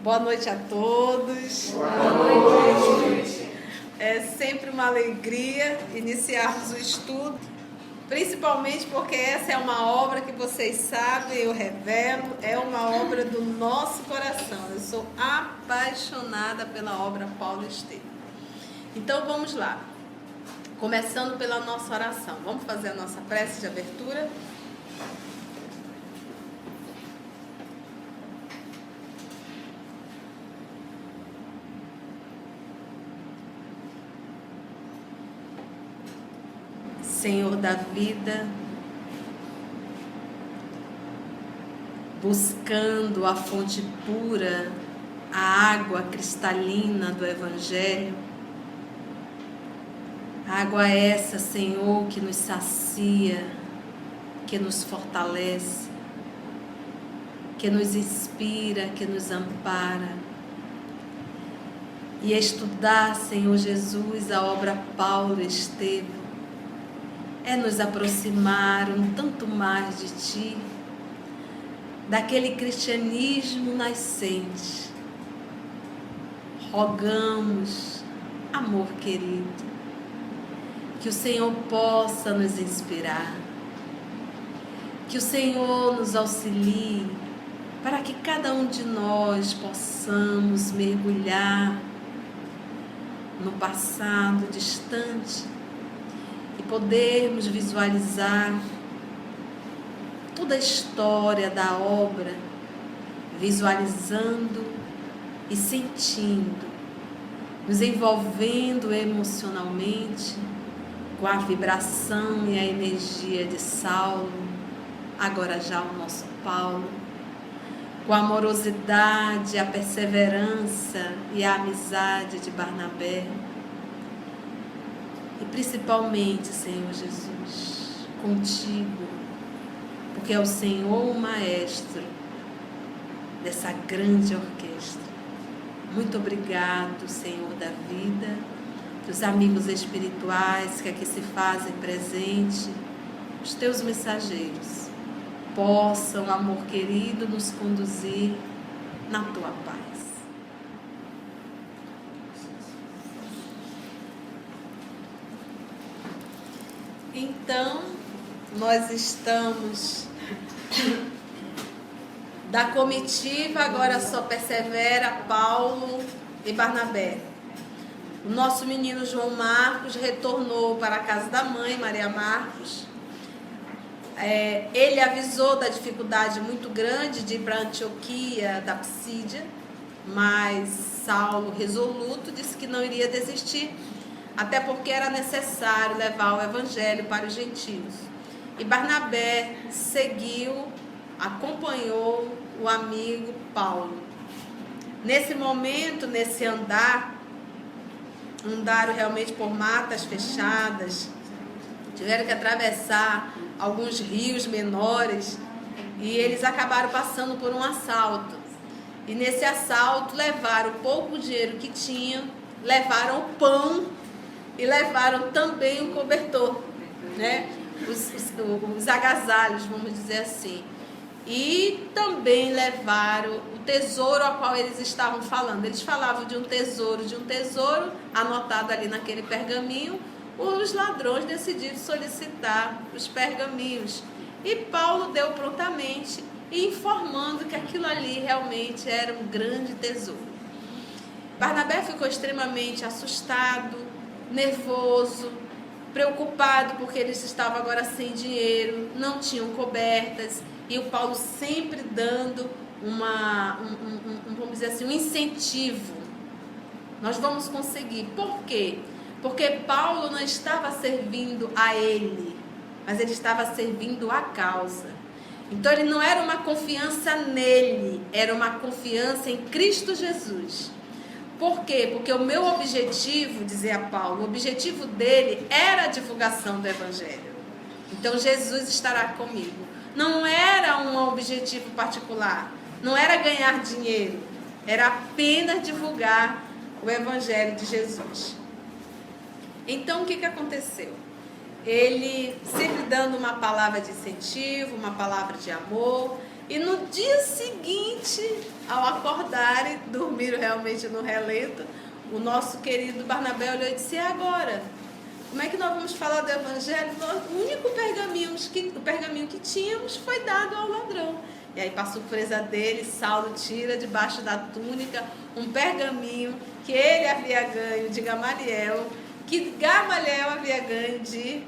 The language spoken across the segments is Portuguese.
Boa noite a todos. Boa noite. É sempre uma alegria iniciarmos o estudo, principalmente porque essa é uma obra que vocês sabem, eu revelo, é uma obra do nosso coração. Eu sou apaixonada pela obra Paulo Estevam. Então vamos lá, começando pela nossa oração. Vamos fazer a nossa prece de abertura? Senhor da vida, buscando a fonte pura, a água cristalina do Evangelho, água essa, Senhor, que nos sacia, que nos fortalece, que nos inspira, que nos ampara. E estudar, Senhor Jesus, a obra Paulo Estevam, é nos aproximar um tanto mais de Ti, daquele cristianismo nascente. Rogamos, amor querido, que o Senhor possa nos inspirar, que o Senhor nos auxilie, para que cada um de nós possamos mergulhar no passado distante, e podermos visualizar toda a história da obra, visualizando e sentindo, nos envolvendo emocionalmente com a vibração e a energia de Saulo, agora já o nosso Paulo, com a amorosidade, a perseverança e a amizade de Barnabé. E principalmente, Senhor Jesus, contigo, porque é o Senhor o maestro dessa grande orquestra. Muito obrigado, Senhor da vida, dos amigos espirituais que aqui se fazem presente, os teus mensageiros, possam, amor querido, nos conduzir na tua paz. Então, nós estamos da comitiva, agora só persevera Paulo e Barnabé. O nosso menino João Marcos retornou para a casa da mãe, Maria Marcos. Ele avisou da dificuldade muito grande de ir para Antioquia da Psídia, mas Saulo, resoluto, disse que não iria desistir, até porque era necessário levar o evangelho para os gentios. E Barnabé seguiu, acompanhou o amigo Paulo. Nesse momento, nesse andaram realmente por matas fechadas, tiveram que atravessar alguns rios menores e eles acabaram passando por um assalto. E nesse assalto levaram o pouco dinheiro que tinham, levaram o pão e levaram também o cobertor, né? Os agasalhos, vamos dizer assim. E também levaram o tesouro ao qual eles estavam falando. Eles falavam de um tesouro anotado ali naquele pergaminho. Os ladrões decidiram solicitar os pergaminhos. E Paulo deu prontamente, informando que aquilo ali realmente era um grande tesouro. Barnabé ficou extremamente assustado, nervoso, preocupado, porque eles estavam agora sem dinheiro, não tinham cobertas, e o Paulo sempre dando vamos dizer assim, um incentivo. Nós vamos conseguir. Por quê? Porque Paulo não estava servindo a ele, mas ele estava servindo a causa. Então ele não era uma confiança nele, era uma confiança em Cristo Jesus. Por quê? Porque o meu objetivo, dizia Paulo, o objetivo dele era a divulgação do Evangelho. Então Jesus estará comigo. Não era um objetivo particular, não era ganhar dinheiro, era apenas divulgar o Evangelho de Jesus. Então o que aconteceu? Ele sempre dando uma palavra de incentivo, uma palavra de amor, e no dia seguinte, ao acordarem, dormiram realmente no relento, o nosso querido Barnabé olhou e disse: e agora? Como é que nós vamos falar do Evangelho? O único pergaminho que tínhamos foi dado ao ladrão. E aí, para surpresa dele, Saulo tira debaixo da túnica um pergaminho que ele havia ganho de Gamaliel, que Gamaliel havia ganho de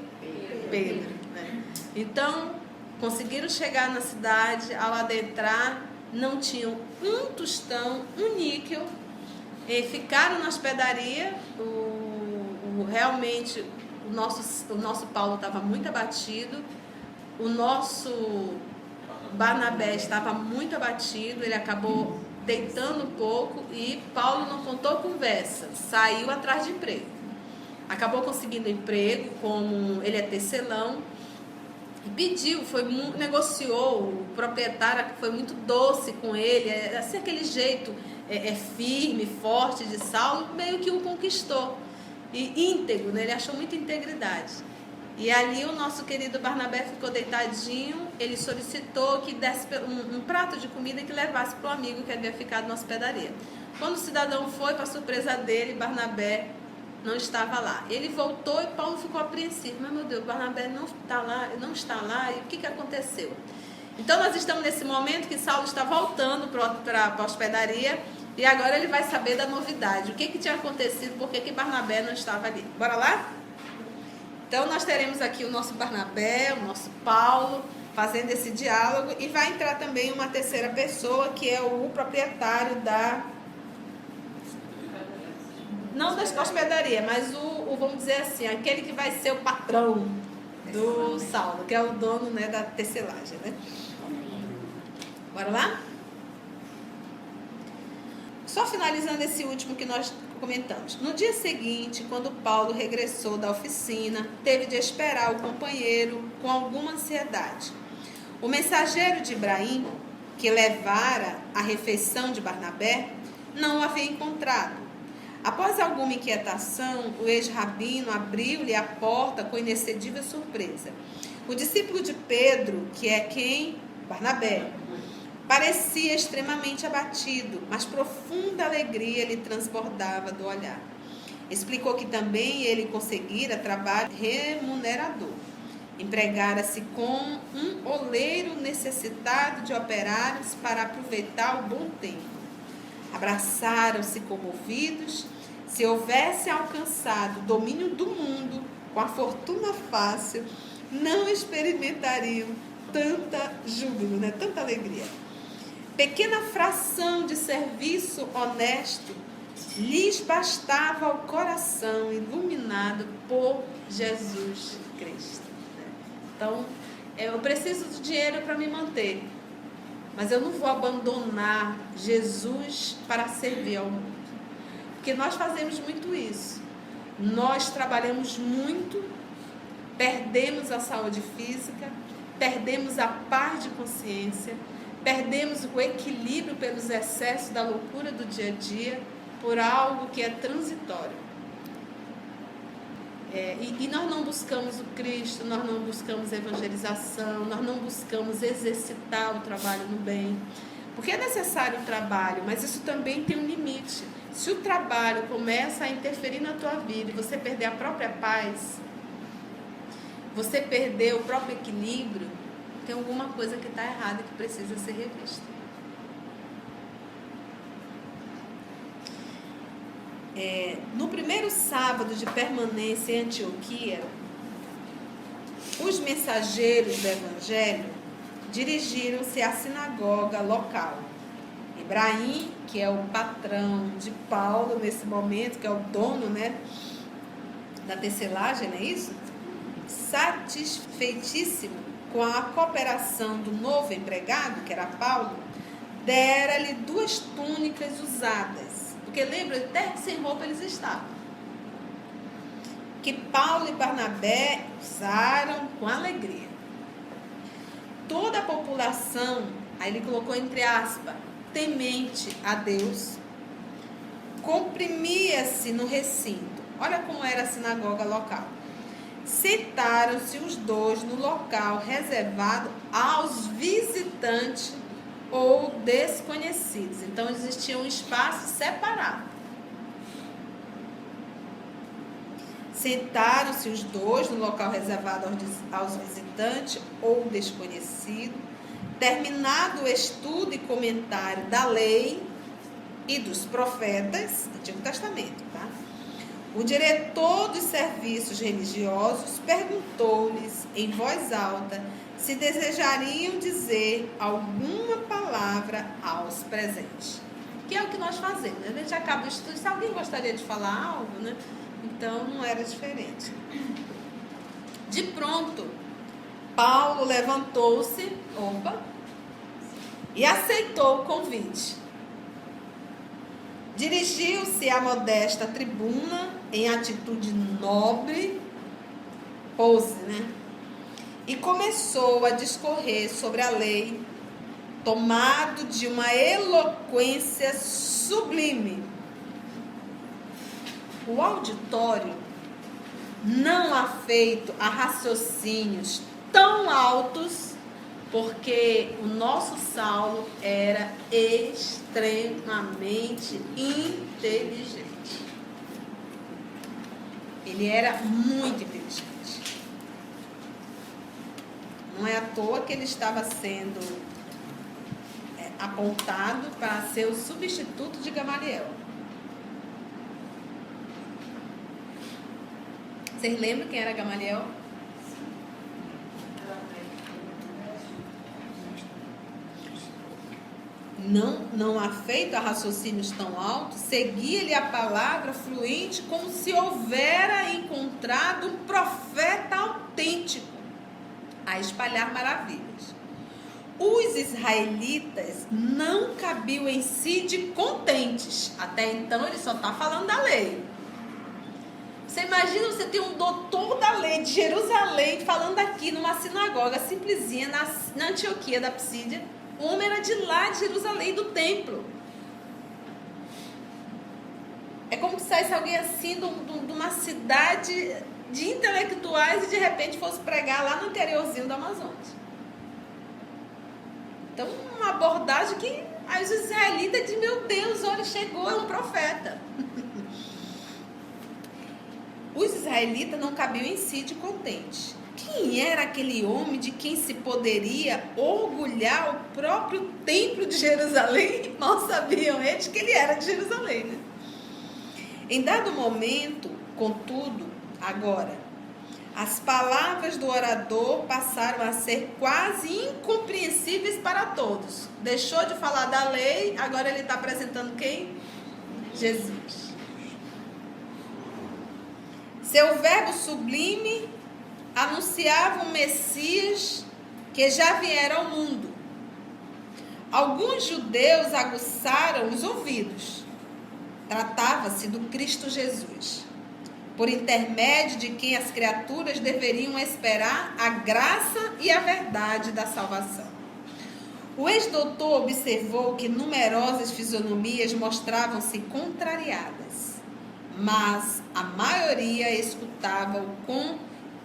Pedro. Né? Então, conseguiram chegar na cidade. Ao adentrar, não tinham um tostão, um níquel, e ficaram na hospedaria. Realmente o nosso Paulo estava muito abatido, o nosso Barnabé estava muito abatido, ele acabou deitando um pouco e Paulo não contou conversa, saiu atrás de emprego. Acabou conseguindo emprego, como ele é tecelão, e pediu, negociou, o proprietário foi muito doce com ele, assim, aquele jeito firme, forte de Saulo, meio que o conquistou. E íntegro, né? Ele achou muita integridade. E ali o nosso querido Barnabé ficou deitadinho, ele solicitou que desse um prato de comida que levasse para o amigo que havia ficado na hospedaria. Quando o cidadão foi, para surpresa dele, Barnabé não estava lá. Ele voltou e Paulo ficou apreensivo. Mas, meu Deus, Barnabé não está lá, e o que aconteceu? Então, nós estamos nesse momento que Saulo está voltando para a hospedaria, e agora ele vai saber da novidade. O que tinha acontecido, por que Barnabé não estava ali. Bora lá? Então, nós teremos aqui o nosso Barnabé, o nosso Paulo, fazendo esse diálogo. E vai entrar também uma terceira pessoa, que é o proprietário não da hospedaria, mas vamos dizer assim, aquele que vai ser o patrão do Saulo, que é o dono, né, da tecelagem, né? Bora lá? Só finalizando esse último que nós comentamos. No dia seguinte, quando Paulo regressou da oficina, teve de esperar o companheiro com alguma ansiedade. O mensageiro de Ibraim, que levara a refeição de Barnabé, não o havia encontrado. Após alguma inquietação, o ex-rabino abriu-lhe a porta com inexcedível surpresa. O discípulo de Pedro, que é quem? Barnabé, parecia extremamente abatido, mas profunda alegria lhe transbordava do olhar. Explicou que também ele conseguira trabalho remunerador. Empregara-se com um oleiro necessitado de operários para aproveitar o bom tempo. Abraçaram-se comovidos. Se houvesse alcançado o domínio do mundo com a fortuna fácil, não experimentariam tanta júbilo, né? Tanta alegria. Pequena fração de serviço honesto lhes bastava ao coração iluminado por Jesus Cristo. Então, eu preciso do dinheiro para me manter, mas eu não vou abandonar Jesus para servir ao mundo. Porque nós fazemos muito isso. Nós trabalhamos muito, perdemos a saúde física, perdemos a paz de consciência, perdemos o equilíbrio pelos excessos da loucura do dia a dia, por algo que é transitório. E nós não buscamos o Cristo, nós não buscamos evangelização, nós não buscamos exercitar o trabalho no bem. Porque é necessário o trabalho, mas isso também tem um limite. Se o trabalho começa a interferir na tua vida e você perder a própria paz, você perder o próprio equilíbrio, tem alguma coisa que está errada que precisa ser revista. No primeiro sábado de permanência em Antioquia, os mensageiros do Evangelho dirigiram-se à sinagoga local. Ibraim, que é o patrão de Paulo nesse momento, que é o dono, né, da tecelagem, não é isso? Satisfeitíssimo com a cooperação do novo empregado, que era Paulo, dera-lhe 2 túnicas usadas Porque lembra, até que sem roupa eles estavam. Que Paulo e Barnabé usaram com alegria. Toda a população, aí ele colocou entre aspas, temente a Deus, comprimia-se no recinto. Olha como era a sinagoga local. Sentaram-se os dois no local reservado aos visitantes ou desconhecidos. Então existia um espaço separado. Sentaram-se os dois no local reservado aos visitantes ou desconhecidos. Terminado o estudo e comentário da lei e dos profetas, Antigo Testamento, tá? O diretor dos serviços religiosos perguntou-lhes em voz alta se desejariam dizer alguma palavra aos presentes. Que é o que nós fazemos. A gente acaba o estudo, se alguém gostaria de falar algo, né? Então não era diferente. De pronto, Paulo levantou-se, e aceitou o convite. Dirigiu-se à modesta tribuna em atitude nobre, pose, né? E começou a discorrer sobre a lei, tomado de uma eloquência sublime. O auditório, não afeito a raciocínios tão altos, porque o nosso Saulo era extremamente inteligente. Ele era muito inteligente. Não é à toa que ele estava sendo apontado para ser o substituto de Gamaliel. Vocês lembram quem era Gamaliel? Não afeito a raciocínios tão altos, seguia-lhe a palavra fluente como se houvera encontrado um profeta autêntico a espalhar maravilhas. Os israelitas não cabiam em si de contentes. Até então ele só está falando da lei. Você imagina, você tem um doutor da lei de Jerusalém falando aqui numa sinagoga simplesinha na Antioquia da Psídia. O homem era de lá, de Jerusalém, do templo. É como se saísse alguém assim de uma cidade de intelectuais e de repente fosse pregar lá no interiorzinho do Amazonas. Então, uma abordagem que aí os israelitas dizem, meu Deus, olha, chegou, é um profeta. Os israelitas não cabiam em si de contente. Quem era aquele homem de quem se poderia orgulhar o próprio templo de Jerusalém? Mal sabiam eles que ele era de Jerusalém, né? Em dado momento, contudo, agora, as palavras do orador passaram a ser quase incompreensíveis para todos. Deixou de falar da lei, agora ele está apresentando quem? Jesus. Seu verbo sublime anunciava um Messias que já viera ao mundo. Alguns judeus aguçaram os ouvidos. Tratava-se do Cristo Jesus, por intermédio de quem as criaturas deveriam esperar a graça e a verdade da salvação. O ex-doutor observou que numerosas fisionomias mostravam-se contrariadas, mas a maioria escutava-o com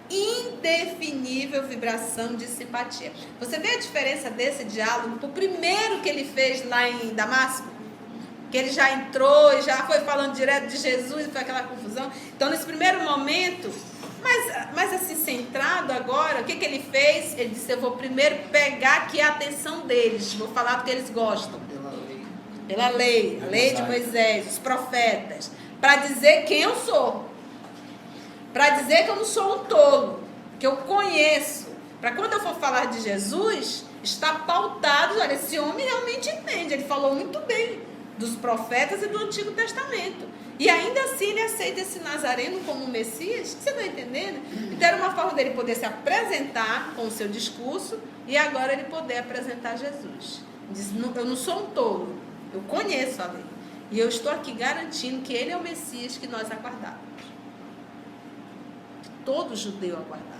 indefinível vibração de simpatia. Você vê a diferença desse diálogo? O primeiro que ele fez lá em Damasco, que ele já entrou e já foi falando direto de Jesus, foi aquela confusão. Então, nesse primeiro momento, mas assim, centrado agora, o que ele fez? Ele disse, eu vou primeiro pegar aqui a atenção deles, vou falar do que eles gostam. Pela lei, a lei de Moisés, os profetas, para dizer quem eu sou. Para dizer que eu não sou um tolo, que eu conheço. Para quando eu for falar de Jesus, está pautado, olha, esse homem realmente entende, ele falou muito bem dos profetas e do Antigo Testamento. E ainda assim ele aceita esse Nazareno como Messias. Você está entendendo? Então era uma forma dele poder se apresentar com o seu discurso e agora ele poder apresentar Jesus. Diz, eu não sou um tolo, eu conheço a lei. E eu estou aqui garantindo que ele é o Messias que nós aguardávamos. Que todo judeu aguardava.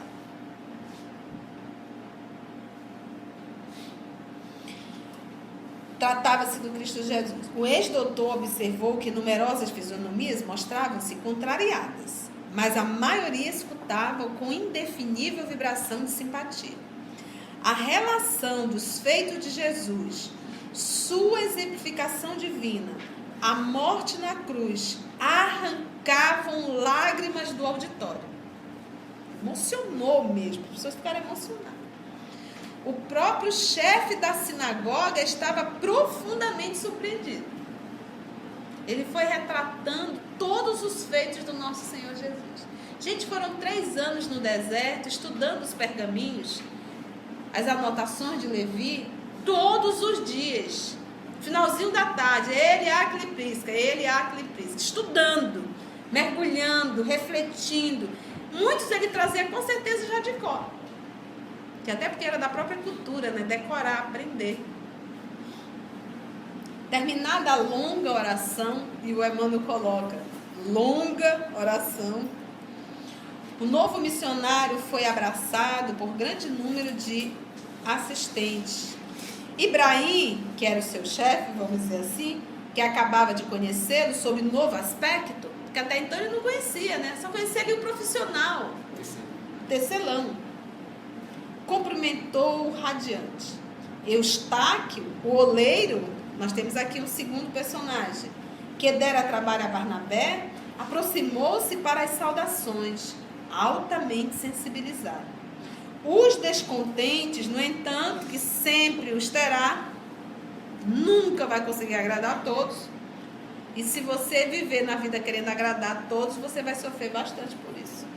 Tratava-se do Cristo Jesus. O ex-doutor observou que numerosas fisionomias mostravam-se contrariadas, mas a maioria escutava com indefinível vibração de simpatia. A relação dos feitos de Jesus, sua exemplificação divina, a morte na cruz, arrancavam lágrimas do auditório. Emocionou mesmo, as pessoas ficaram emocionadas. O próprio chefe da sinagoga estava profundamente surpreendido. Ele foi retratando todos os feitos do nosso Senhor Jesus. Gente, foram 3 anos no deserto, estudando os pergaminhos, as anotações de Levi, todos os dias. Finalzinho da tarde, ele a Cliprisca, estudando, mergulhando, refletindo. Muitos ele trazia com certeza já de cor. Que até porque era da própria cultura, né? Decorar, aprender. Terminada a longa oração, e o Emmanuel coloca, longa oração, o novo missionário foi abraçado por grande número de assistentes. Ibrahim, que era o seu chefe, vamos dizer assim, que acabava de conhecê-lo sob novo aspecto, porque até então ele não conhecia, né? Só conhecia ali o profissional, tecelão. Cumprimentou-o radiante. Eustáquio, o oleiro, nós temos aqui um segundo personagem, que dera trabalho a Barnabé, aproximou-se para as saudações, altamente sensibilizado. Os descontentes, no entanto, que sempre os terá, nunca vai conseguir agradar a todos. E se você viver na vida querendo agradar a todos, você vai sofrer bastante por isso.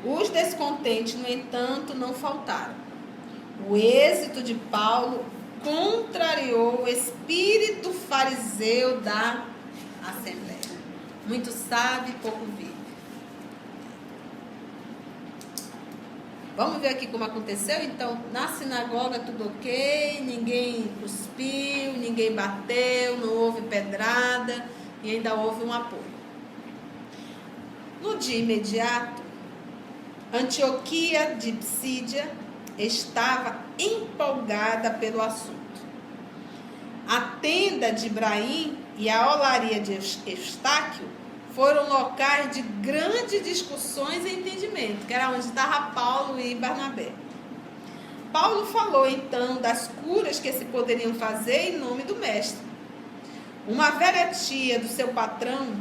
Os descontentes, no entanto, não faltaram. O êxito de Paulo contrariou o espírito fariseu da Assembleia. Muito sabe, pouco vive. Vamos ver aqui como aconteceu? Então, na sinagoga tudo ok, ninguém cuspiu, ninguém bateu, não houve pedrada e ainda houve um apoio. No dia imediato, Antioquia de Psídia estava empolgada pelo assunto. A tenda de Ibrahim e a olaria de Eustáquio foram locais de grandes discussões e entendimento, que era onde estava Paulo e Barnabé. Paulo falou então das curas que se poderiam fazer em nome do mestre. Uma velha tia do seu patrão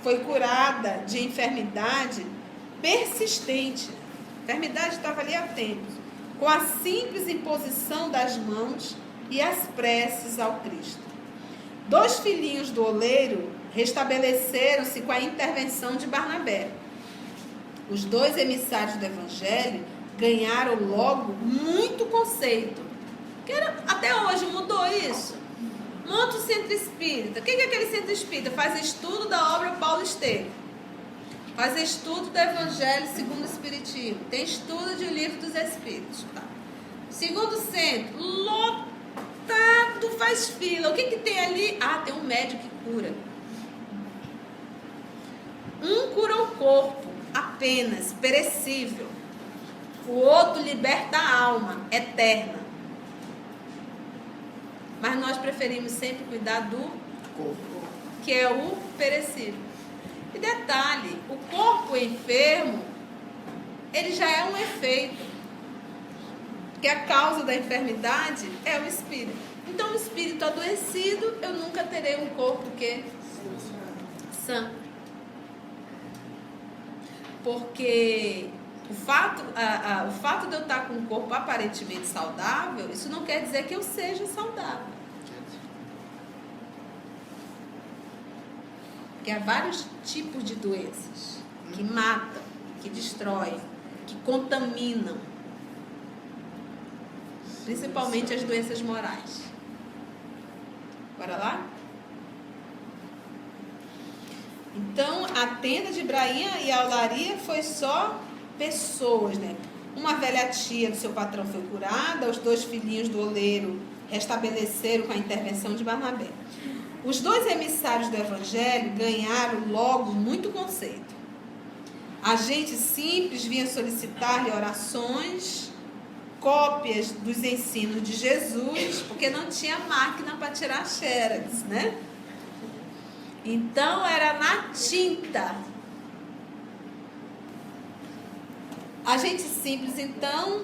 foi curada de enfermidade persistente. A enfermidade estava ali há tempos, com a simples imposição das mãos e as preces ao Cristo. 2 filhinhos do oleiro restabeleceram-se com a intervenção de Barnabé. Os 2 emissários do Evangelho ganharam logo muito conceito. Que era, até hoje mudou isso. Monta o centro espírita. O que é aquele centro espírita? Faz estudo da obra Paulo Estevam. Faz estudo do Evangelho segundo o Espiritismo. Tem estudo de Livro dos Espíritos. Tá? Segundo centro, lotado, faz fila. O que tem ali? Ah, tem um médico que cura. Um cura o corpo, apenas, perecível. O outro liberta a alma, eterna. Mas nós preferimos sempre cuidar do corpo, que é o perecível. E detalhe, o corpo enfermo, ele já é um efeito. Porque a causa da enfermidade é o espírito. Então, o espírito adoecido, eu nunca terei um corpo que sã. Porque o fato de eu estar com um corpo aparentemente saudável, isso não quer dizer que eu seja saudável. Porque há vários tipos de doenças que matam, que destroem, que contaminam. Principalmente as doenças morais. Bora lá? Então, a tenda de Ibrahim e a olaria foi só pessoas, né? Uma velha tia do seu patrão foi curada, os 2 filhinhos do oleiro restabeleceram com a intervenção de Barnabé. Os 2 emissários do Evangelho ganharam logo muito conceito. A gente simples vinha solicitar-lhe orações, cópias dos ensinos de Jesus, porque não tinha máquina para tirar xerox, né? Então era na tinta. A gente simples, então,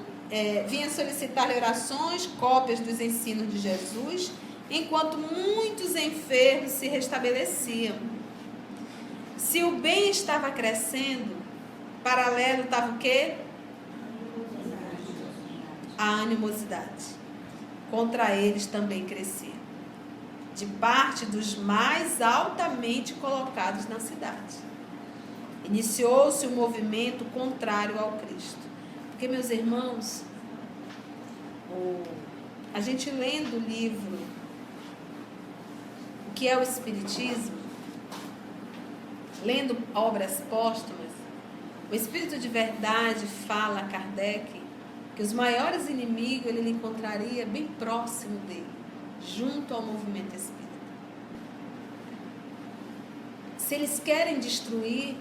vinha solicitar-lhe orações, cópias dos ensinos de Jesus, enquanto muitos enfermos se restabeleciam. Se o bem estava crescendo, paralelo estava o quê? A animosidade. Contra eles também crescia, de parte dos mais altamente colocados na cidade. Iniciou-se um movimento contrário ao Cristo. Porque, meus irmãos, a gente lendo o livro O que é o Espiritismo, lendo obras póstumas, o Espírito de Verdade fala a Kardec que os maiores inimigos ele encontraria bem próximo dele, junto ao movimento espírita. Se eles querem destruir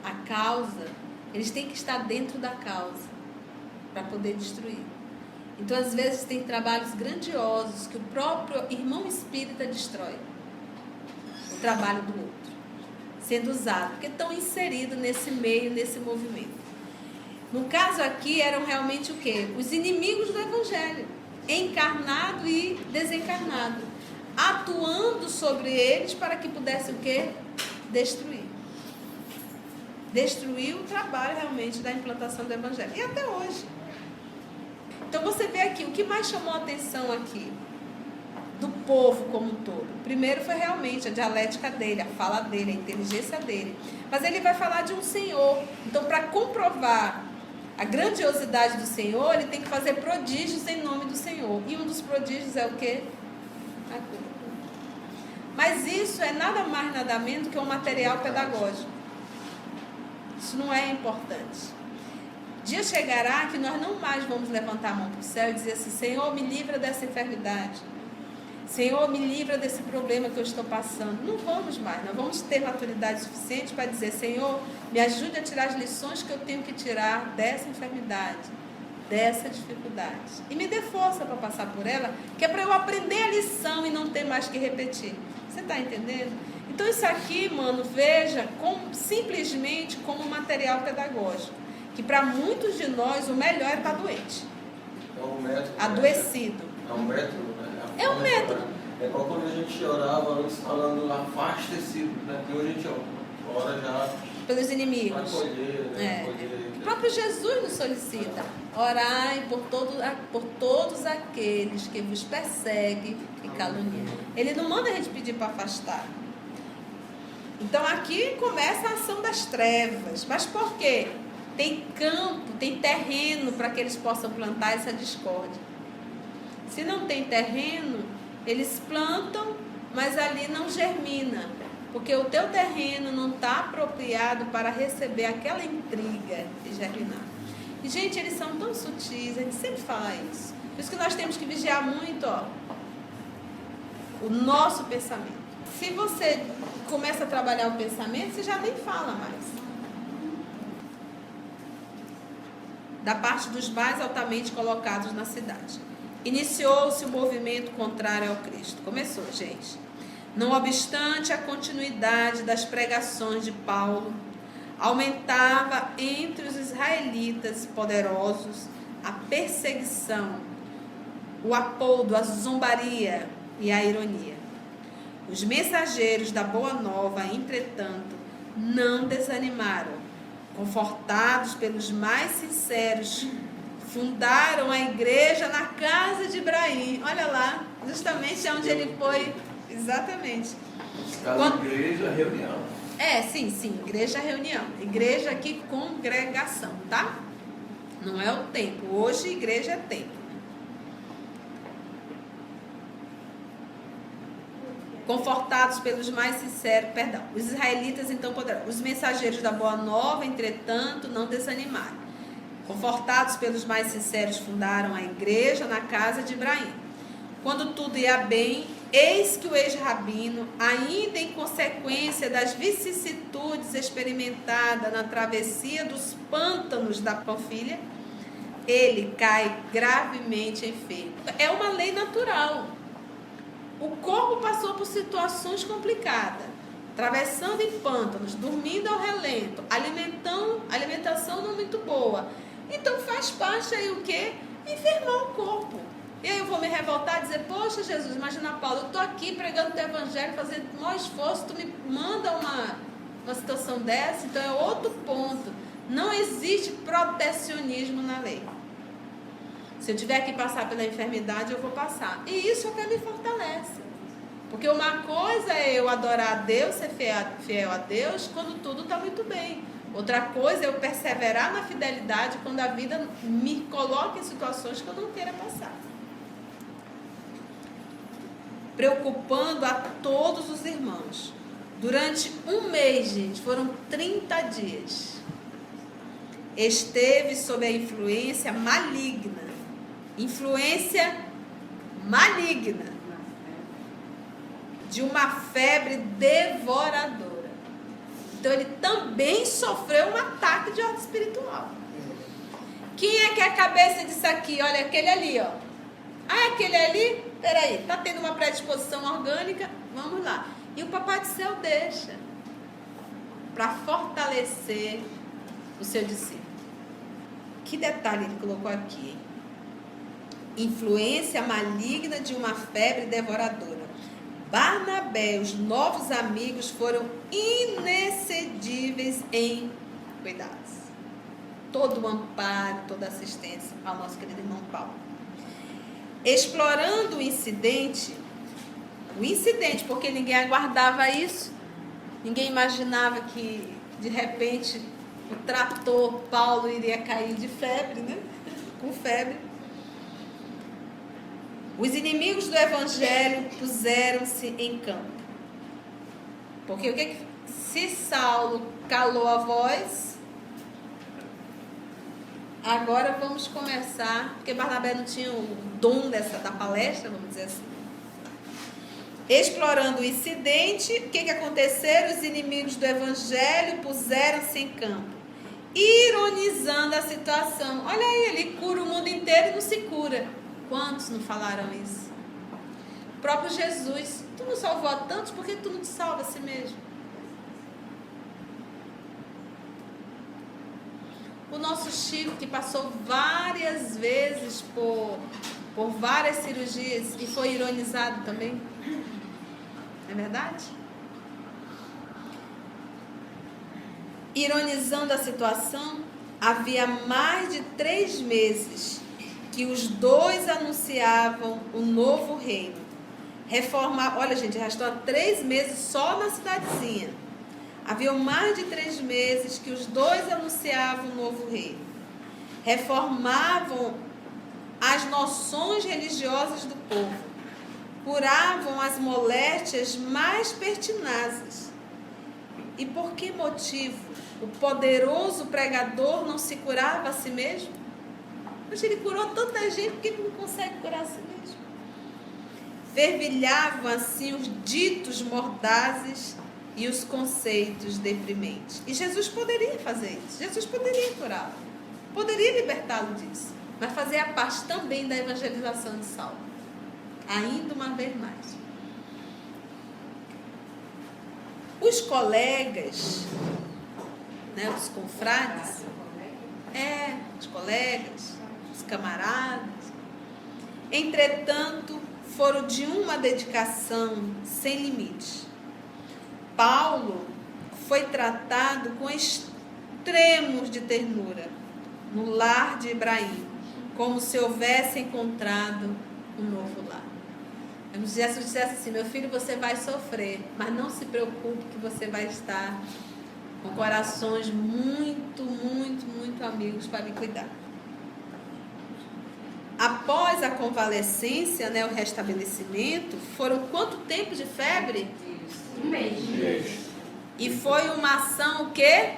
a causa, eles têm que estar dentro da causa para poder destruir. Então, às vezes, tem trabalhos grandiosos que o próprio irmão espírita destrói o trabalho do outro, sendo usado, porque estão inseridos nesse meio, nesse movimento. No caso aqui, eram realmente o quê? Os inimigos do Evangelho, encarnado e desencarnado, atuando sobre eles para que pudessem o quê? Destruir. Destruir o trabalho realmente da implantação do Evangelho. E até hoje. Então você vê aqui, o que mais chamou a atenção aqui do povo como um todo? Primeiro foi realmente a dialética dele, a fala dele, a inteligência dele. Mas ele vai falar de um Senhor. Então, para comprovar a grandiosidade do Senhor, ele tem que fazer prodígios em nome do Senhor. E um dos prodígios é o quê? A cura. Mas isso é nada mais, nada menos do que um material pedagógico. Isso não é importante. Dia chegará que nós não mais vamos levantar a mão para o céu e dizer assim: Senhor, me livra dessa enfermidade. Senhor, me livra desse problema que eu estou passando. Não vamos mais. Nós vamos ter maturidade suficiente para dizer: Senhor, me ajude a tirar as lições que eu tenho que tirar dessa enfermidade, dessa dificuldade. E me dê força para passar por ela, que é para eu aprender a lição e não ter mais que repetir. Você está entendendo? Então isso aqui, mano, veja simplesmente como um material pedagógico. Que para muitos de nós o melhor é estar doente. É um método. Adoecido. É um método, né? É um método. É igual quando a gente orava antes falando afasta esse, né? Que hoje a gente ora já pelos inimigos. Vai colher, né? O próprio Jesus nos solicita: orai por todos aqueles que vos perseguem e caluniam. Ele não manda a gente pedir para afastar. Então aqui começa a ação das trevas. Mas por quê? Tem campo, tem terreno para que eles possam plantar essa discórdia. Se não tem terreno, eles plantam, mas ali não germina. Porque o teu terreno não está apropriado para receber aquela intriga e germinar. E, gente, eles são tão sutis, a gente sempre fala isso. Por isso que nós temos que vigiar muito, o nosso pensamento. Se você começa a trabalhar o pensamento, você já nem fala mais. Da parte dos mais altamente colocados na cidade. Iniciou-se o movimento contrário ao Cristo. Começou, gente. Não obstante a continuidade das pregações de Paulo, aumentava entre os israelitas poderosos a perseguição, o apodo, a zombaria e a ironia. Os mensageiros da Boa Nova, entretanto, não desanimaram. Confortados pelos mais sinceros, fundaram a igreja na casa de Ibrahim. Olha lá, justamente onde ele foi. Exatamente. Casa de igreja, reunião. Sim, igreja, reunião. Igreja aqui, congregação, tá? Não é o templo. Hoje, igreja é templo. Confortados pelos mais sinceros, os israelitas então poderão. Os mensageiros da Boa Nova, entretanto, não desanimaram. Confortados pelos mais sinceros, fundaram a igreja na casa de Ibrahim. Quando tudo ia bem, eis que o ex-rabino, ainda em consequência das vicissitudes experimentadas na travessia dos pântanos da Panfilha, ele cai gravemente enfermo. É uma lei natural. O corpo passou por situações complicadas, atravessando em pântanos, dormindo ao relento, alimentação não muito boa. Então faz parte aí o quê? Enfermar o corpo. E aí eu vou me revoltar e dizer, poxa Jesus, imagina Paulo, eu estou aqui pregando o teu evangelho, fazendo o maior esforço, tu me manda uma situação dessa, então é outro ponto. Não existe protecionismo na lei. Se eu tiver que passar pela enfermidade, eu vou passar. E isso até me fortalece. Porque uma coisa é eu adorar a Deus, ser fiel a Deus, quando tudo está muito bem. Outra coisa é eu perseverar na fidelidade quando a vida me coloca em situações que eu não queira passar. Preocupando a todos os irmãos. Durante um mês, gente, foram 30 dias. Esteve sob a influência maligna. Influência maligna. De uma febre devoradora. Então ele também sofreu um ataque de ordem espiritual. Quem é que é a cabeça disso aqui? Olha, aquele ali, ó. Ah, aquele ali? Peraí, tá tendo uma predisposição orgânica? Vamos lá. E o Papai do Céu deixa para fortalecer o seu discípulo. Que detalhe ele colocou aqui, hein? Influência maligna de uma febre devoradora. Barnabé e os novos amigos foram inexcedíveis em cuidados. Todo o amparo, toda a assistência ao nosso querido irmão Paulo. Explorando o incidente, porque ninguém aguardava isso, ninguém imaginava que de repente o trator Paulo iria cair de febre, né? Com febre. Os inimigos do evangelho puseram-se em campo. Porque o que se Saulo calou a voz, agora vamos começar, porque Barnabé não tinha o dom da palestra, vamos dizer assim. Explorando o incidente, o que aconteceram? Os inimigos do evangelho puseram-se em campo, ironizando a situação. Olha aí, ele cura o mundo inteiro e não se cura. Quantos não falaram isso? O próprio Jesus, tu não salvou a tantos, por que tu não te salva a si mesmo? O nosso Chico, que passou várias vezes por várias cirurgias e foi ironizado também. É verdade? Ironizando a situação, havia mais de 3 meses que os dois anunciavam o novo reino. Olha, gente, já estou há 3 meses só na cidadezinha. Havia mais de 3 meses que os dois anunciavam o novo reino. Reformavam as noções religiosas do povo. Curavam as moléstias mais pertinazes. E por que motivo o poderoso pregador não se curava a si mesmo? Mas ele curou tanta gente, porque ele não consegue curar a si mesmo. Fervilhavam assim os ditos mordazes e os conceitos deprimentes. E Jesus poderia fazer isso. Jesus poderia curá-lo. Poderia libertá-lo disso. Mas fazer a parte também da evangelização de Saulo. Ainda uma vez mais. Os colegas, né, os confrades, os colegas, os camaradas, entretanto, foram de uma dedicação sem limite. Paulo foi tratado com extremos de ternura no lar de Ibraim, como se houvesse encontrado um novo lar. Jesus dissesse assim: meu filho, você vai sofrer, mas não se preocupe que você vai estar com corações muito, muito, muito amigos para me cuidar. Após a convalescência, né, o restabelecimento, foram quanto tempo de febre? 1 mês. E foi uma ação o quê?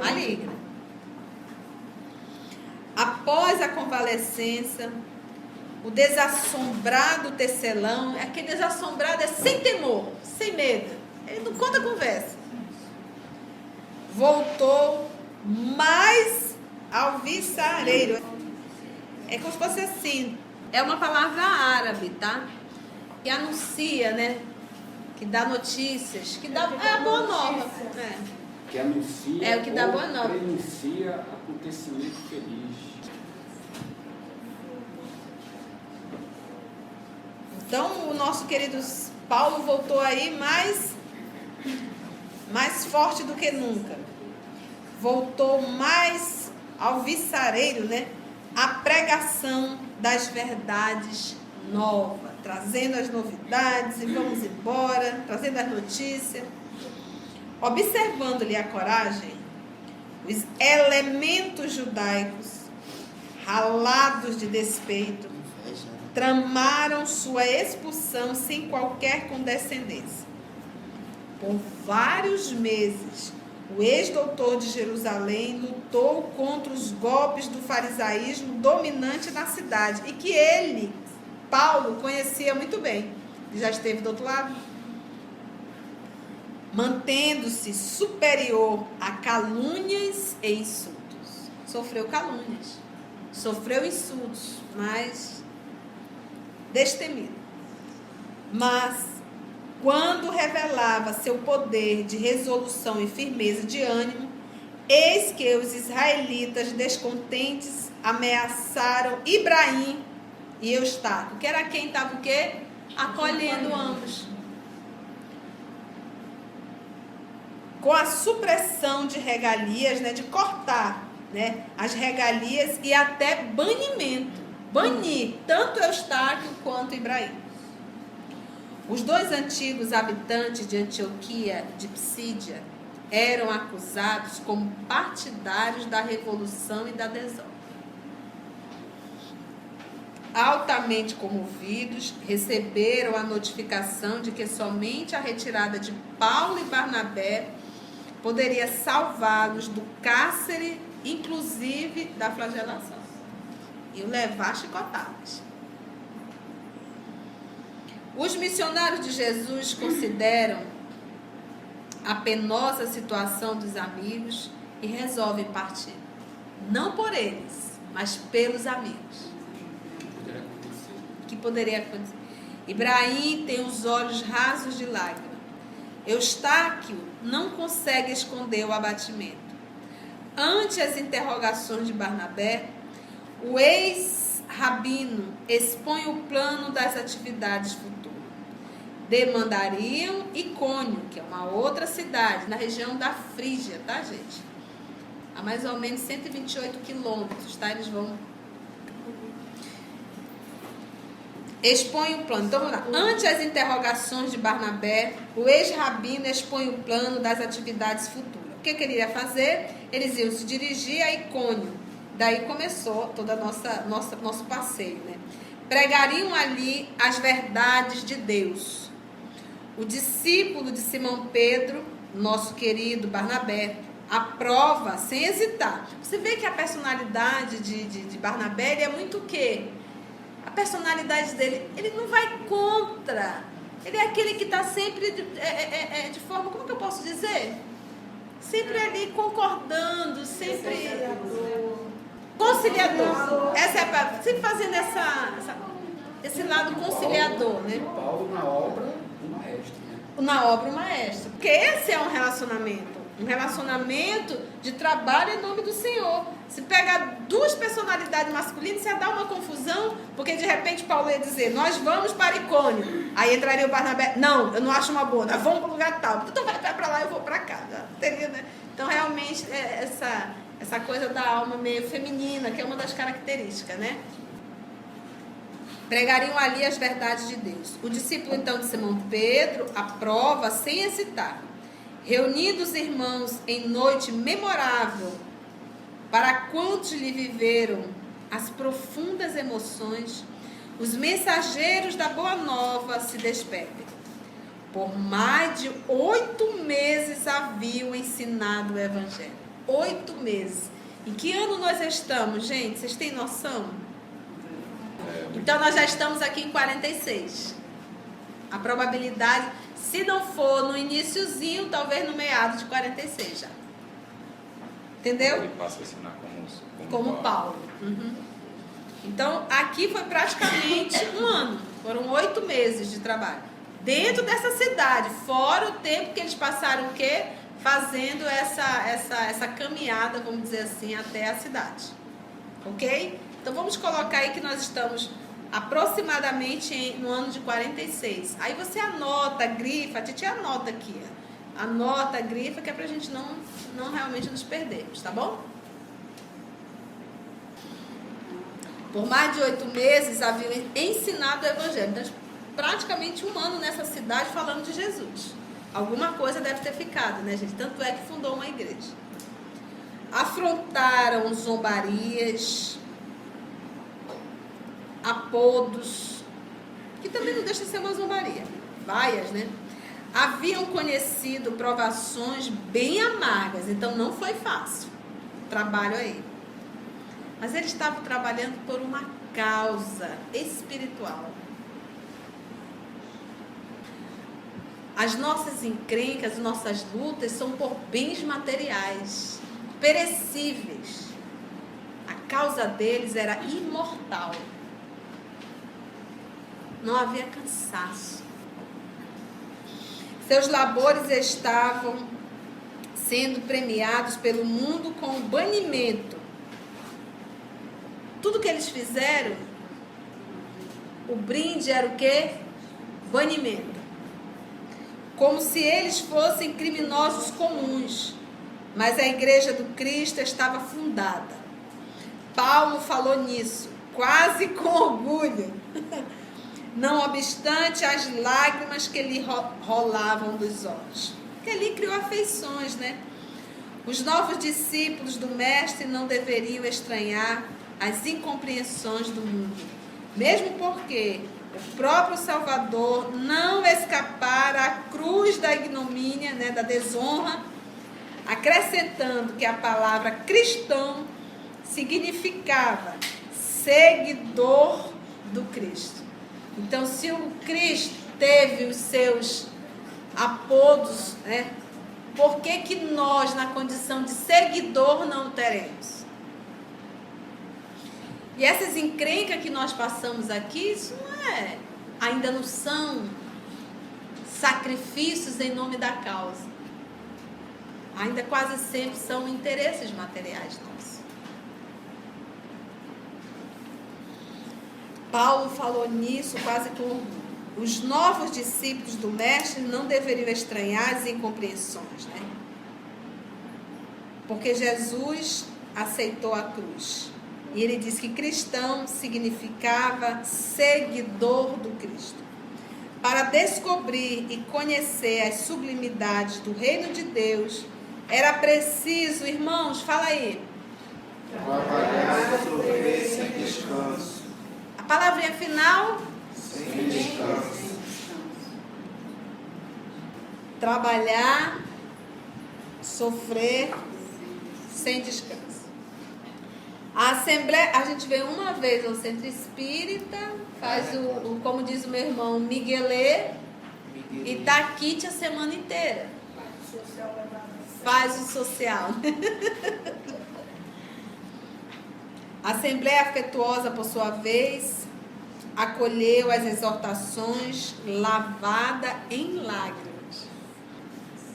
Maligna. Após a convalescência, o desassombrado tecelão, aquele desassombrado é sem temor, sem medo, ele não conta conversa. Voltou mais alvissareiro. É como se fosse assim, é uma palavra árabe, tá? Que anuncia, né? Que dá notícias, que dá a boa nova. Que anuncia é o que dá boa nova. Prenuncia acontecimento feliz. Então, o nosso querido Paulo voltou aí mais forte do que nunca. Voltou mais alvissareiro, né? A pregação das verdades novas, trazendo as novidades e vamos embora, trazendo as notícias. Observando-lhe a coragem, os elementos judaicos, ralados de despeito, tramaram sua expulsão sem qualquer condescendência. Por vários meses, o ex-doutor de Jerusalém lutou contra os golpes do farisaísmo dominante na cidade, e que ele, Paulo, conhecia muito bem. Ele já esteve do outro lado. Mantendo-se superior a calúnias e insultos. Sofreu calúnias, sofreu insultos, mas destemido. Mas, quando revelava seu poder de resolução e firmeza de ânimo, eis que os israelitas descontentes ameaçaram Ibraim e Eustáquio, que era quem estava o quê? Acolhendo ambos. Com a supressão de regalias, né, de cortar, né, as regalias e até banimento. Banir tanto Eustáquio quanto Ibraim. Os dois antigos habitantes de Antioquia de Psídia eram acusados como partidários da revolução e da desordem. Altamente comovidos, receberam a notificação de que somente a retirada de Paulo e Barnabé poderia salvá-los do cárcere, inclusive da flagelação, e o levar a chicotadas. Os missionários de Jesus consideram a penosa situação dos amigos e resolvem partir. Não por eles, mas pelos amigos. O que poderia acontecer? Ibraim tem os olhos rasos de lágrimas. Eustáquio não consegue esconder o abatimento. Ante as interrogações de Barnabé, o ex-rabino expõe o plano das atividades futuras. Demandariam Icônio, que é uma outra cidade, na região da Frígia, tá, gente? A mais ou menos 128 quilômetros, tá? Eles vão... Expõe o plano. Então, vamos lá. Ante as interrogações de Barnabé, o ex-rabino expõe o plano das atividades futuras. O que ele iria fazer? Eles iam se dirigir a Icônio. Daí começou todo nosso passeio, né? Pregariam ali as verdades de Deus. O discípulo de Simão Pedro, nosso querido Barnabé, aprova sem hesitar. Você vê que a personalidade de Barnabé, ele é muito o quê? A personalidade dele, ele não vai contra. Ele é aquele que está sempre de forma, como que eu posso dizer? Sempre ali concordando, sempre... Conciliador. Essa é a palavra. Sempre fazendo esse lado conciliador, né? Paulo na obra do maestro, né? Na obra, o maestro. Porque esse é um relacionamento. Um relacionamento de trabalho em nome do Senhor. Se pega duas personalidades masculinas, você dá uma confusão, porque de repente Paulo ia dizer, nós vamos para Icônio. Aí entraria o Barnabé, não, eu não acho uma boa, nós vamos para o lugar tal. Então vai para lá, eu vou para cá. Teria, né? Então realmente essa coisa da alma meio feminina, que é uma das características, né? Pregariam ali as verdades de Deus. O discípulo então de Simão Pedro aprova sem hesitar. Reunidos irmãos em noite memorável, para quantos lhe viveram as profundas emoções, os mensageiros da Boa Nova se despedem. Por mais de 8 meses haviam ensinado o Evangelho. 8 meses. Em que ano nós estamos, gente? Vocês têm noção? Então, nós já estamos aqui em 46. A probabilidade, se não for no iniciozinho, talvez no meado de 46 já. Entendeu? Ele passa a assinar Como Paulo. Uhum. Então, aqui foi praticamente um ano. Foram 8 meses de trabalho. Dentro dessa cidade, fora o tempo que eles passaram o quê? Fazendo essa caminhada, vamos dizer assim, até a cidade. Ok? Então, vamos colocar aí que nós estamos aproximadamente no ano de 46. Aí você anota, grifa, a gente anota aqui. Anota, grifa, que é pra gente não realmente nos perdermos, tá bom? Por mais de 8 meses haviam ensinado o Evangelho. Então, praticamente um ano nessa cidade falando de Jesus. Alguma coisa deve ter ficado, né, gente? Tanto é que fundou uma igreja. Afrontaram zombarias, apodos, que também não deixa de ser uma zombaria. Vaias, né? Haviam conhecido provações bem amargas, então não foi fácil o trabalho aí. Mas eles estavam trabalhando por uma causa espiritual. As nossas encrencas, as nossas lutas são por bens materiais, perecíveis. A causa deles era imortal. Não havia cansaço. Seus labores estavam sendo premiados pelo mundo com o banimento. Tudo que eles fizeram, o brinde era o quê? Banimento. Como se eles fossem criminosos comuns. Mas a igreja do Cristo estava fundada. Paulo falou nisso, quase com orgulho. Não obstante as lágrimas que lhe rolavam dos olhos. Porque ali criou afeições, né? Os novos discípulos do Mestre não deveriam estranhar as incompreensões do mundo. Mesmo porque o próprio Salvador não escapara à cruz da ignomínia, né, da desonra, acrescentando que a palavra cristão significava seguidor do Cristo. Então, se o Cristo teve os seus apodos, né, por que nós, na condição de seguidor, não teremos? E essas encrencas que nós passamos aqui, isso ainda não são sacrifícios em nome da causa. Ainda quase sempre são interesses materiais nossos. Paulo falou nisso quase com orgulho. Os novos discípulos do Mestre não deveriam estranhar as incompreensões, né? Porque Jesus aceitou a cruz. E ele disse que cristão significava seguidor do Cristo. Para descobrir e conhecer as sublimidades do reino de Deus, era preciso, irmãos, fala aí. Trabalhar, sofrer sem descanso. A palavrinha final? Sem descanso. Trabalhar, sofrer sem descanso. A Assembleia, a gente vem uma vez ao Centro Espírita, faz como diz o meu irmão, Miguelê, e tá aqui a semana inteira. Faz o social. A Assembleia afetuosa, por sua vez, acolheu as exortações lavada em lágrimas.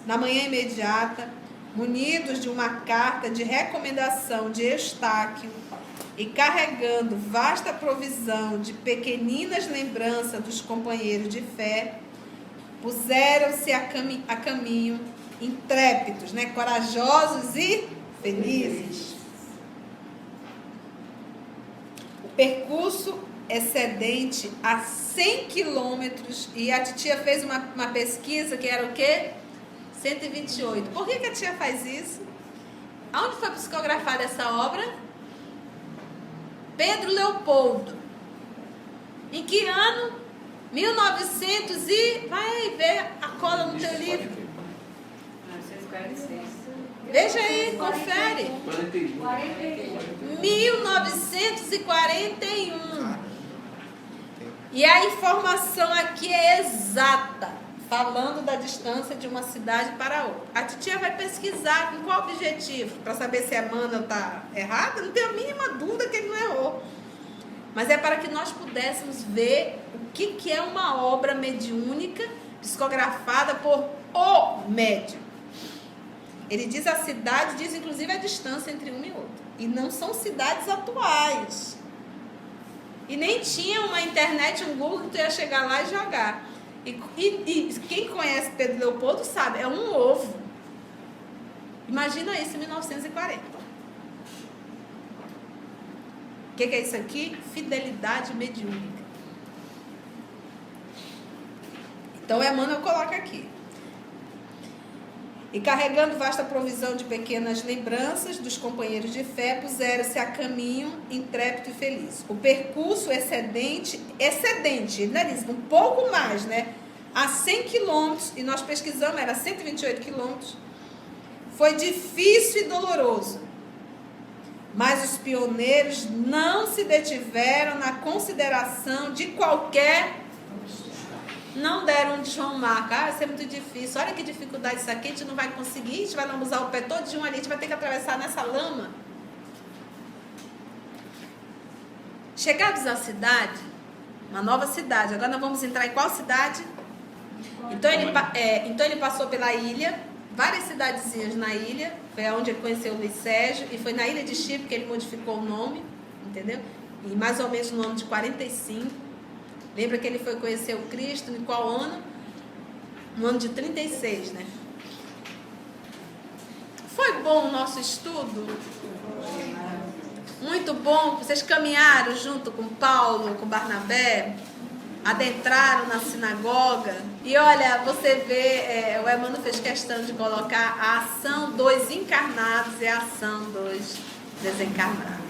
Na manhã imediata, munidos de uma carta de recomendação de Eustáquio e carregando vasta provisão de pequeninas lembranças dos companheiros de fé, puseram-se a caminho, intrépidos, né? Corajosos e felizes. O percurso excedente a 100 quilômetros, e a titia fez uma pesquisa que era o quê? 128. Por que a tia faz isso? Aonde foi psicografada essa obra? Pedro Leopoldo. Em que ano? 1900 e... Vai ver a cola no teu livro. 1946. Veja aí, confere. 41. 41. 1941. E a informação aqui é exata, falando da distância de uma cidade para outra. A titia vai pesquisar com qual objetivo? Para saber se a Emmanuel está errada? Não tenho a mínima dúvida que ele não errou. Mas é para que nós pudéssemos ver o que é uma obra mediúnica psicografada por o médium. Ele diz a cidade, diz inclusive a distância entre uma e outra. E não são cidades atuais. E nem tinha uma internet, um Google que tu ia chegar lá e jogar. E quem conhece Pedro Leopoldo sabe, é um ovo. Imagina isso em 1940. O que é isso aqui? Fidelidade mediúnica. Então, Emmanuel coloca aqui. E carregando vasta provisão de pequenas lembranças dos companheiros de fé, puseram-se a caminho intrépido e feliz. O percurso excedente, ele diz, um pouco mais, né? A 100 quilômetros, e nós pesquisamos, era 128 quilômetros. Foi difícil e doloroso. Mas os pioneiros não se detiveram na consideração de qualquer... Não deram de João Marcos, vai ser muito difícil, olha que dificuldade isso aqui, a gente não vai conseguir, a gente vai lambuzar o pé todinho ali, a gente vai ter que atravessar nessa lama. Chegados à cidade, uma nova cidade, agora nós vamos entrar em qual cidade? Então ele passou pela ilha, várias cidadezinhas na ilha, foi onde ele conheceu o Luiz Sérgio, e foi na ilha de Chipre que ele modificou o nome, entendeu? E mais ou menos no ano de 45. Lembra que ele foi conhecer o Cristo em qual ano? No ano de 36, né? Foi bom o nosso estudo? Muito bom. Vocês caminharam junto com Paulo, com Barnabé, adentraram na sinagoga. E olha, você vê, o Emmanuel fez questão de colocar a ação dos encarnados e a ação dos desencarnados.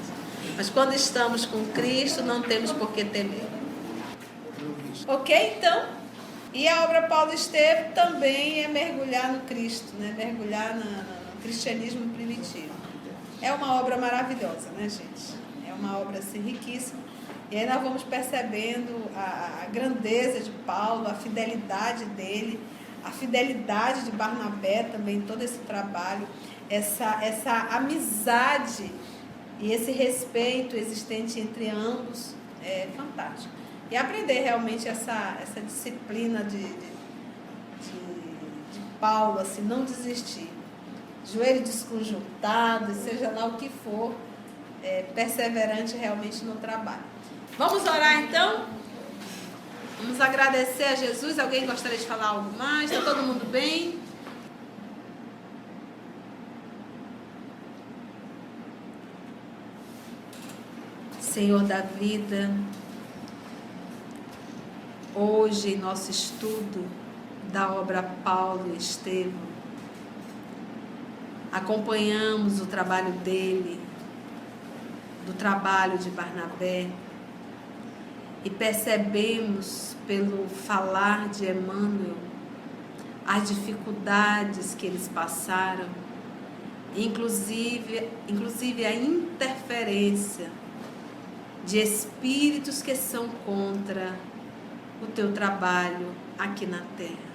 Mas quando estamos com Cristo, não temos por que temer. Ok, então, e a obra Paulo Estevam também é mergulhar no Cristo, né? Mergulhar no cristianismo primitivo. É uma obra maravilhosa, né, gente? É uma obra assim, riquíssima. E aí nós vamos percebendo a grandeza de Paulo, a fidelidade dele, a fidelidade de Barnabé também, todo esse trabalho, essa amizade e esse respeito existente entre ambos é fantástico. E aprender realmente essa disciplina de Paulo, assim, não desistir. Joelho desconjuntado, seja lá o que for, perseverante realmente no trabalho. Vamos orar então? Vamos agradecer a Jesus. Alguém gostaria de falar algo mais? Está todo mundo bem? Senhor da vida, hoje, em nosso estudo da obra Paulo Estevam, acompanhamos o trabalho dele, do trabalho de Barnabé, e percebemos, pelo falar de Emmanuel, as dificuldades que eles passaram, inclusive a interferência de espíritos que são contra o teu trabalho aqui na terra.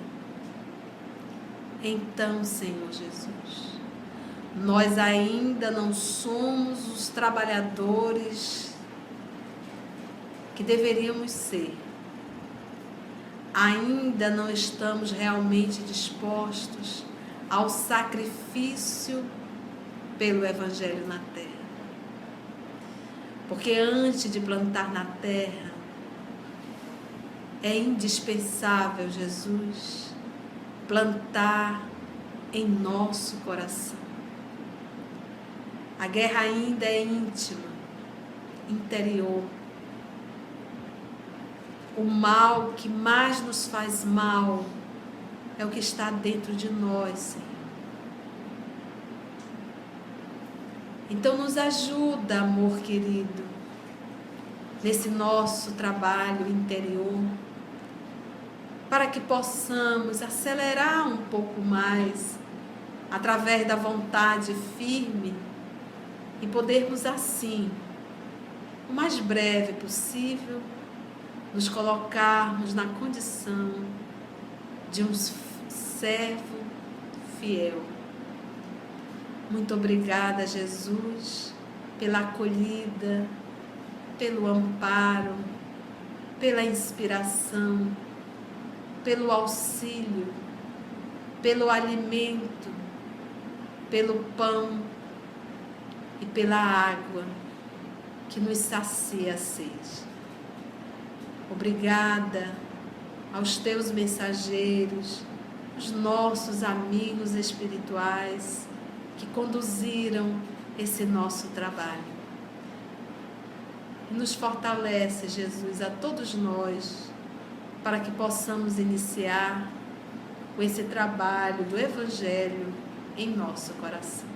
Então, Senhor Jesus, nós ainda não somos os trabalhadores que deveríamos ser. Ainda não estamos realmente dispostos ao sacrifício pelo Evangelho na terra. Porque antes de plantar na terra, é indispensável, Jesus, plantar em nosso coração. A guerra ainda é íntima, interior. O mal que mais nos faz mal é o que está dentro de nós, Senhor. Então nos ajuda, amor querido, nesse nosso trabalho interior, para que possamos acelerar um pouco mais, através da vontade firme, e podermos assim, o mais breve possível, nos colocarmos na condição de um servo fiel. Muito obrigada, Jesus, pela acolhida, pelo amparo, pela inspiração, pelo auxílio, pelo alimento, pelo pão e pela água que nos sacia a sede. Obrigada aos teus mensageiros, os nossos amigos espirituais que conduziram esse nosso trabalho. E nos fortalece, Jesus, a todos nós, para que possamos iniciar com esse trabalho do Evangelho em nosso coração.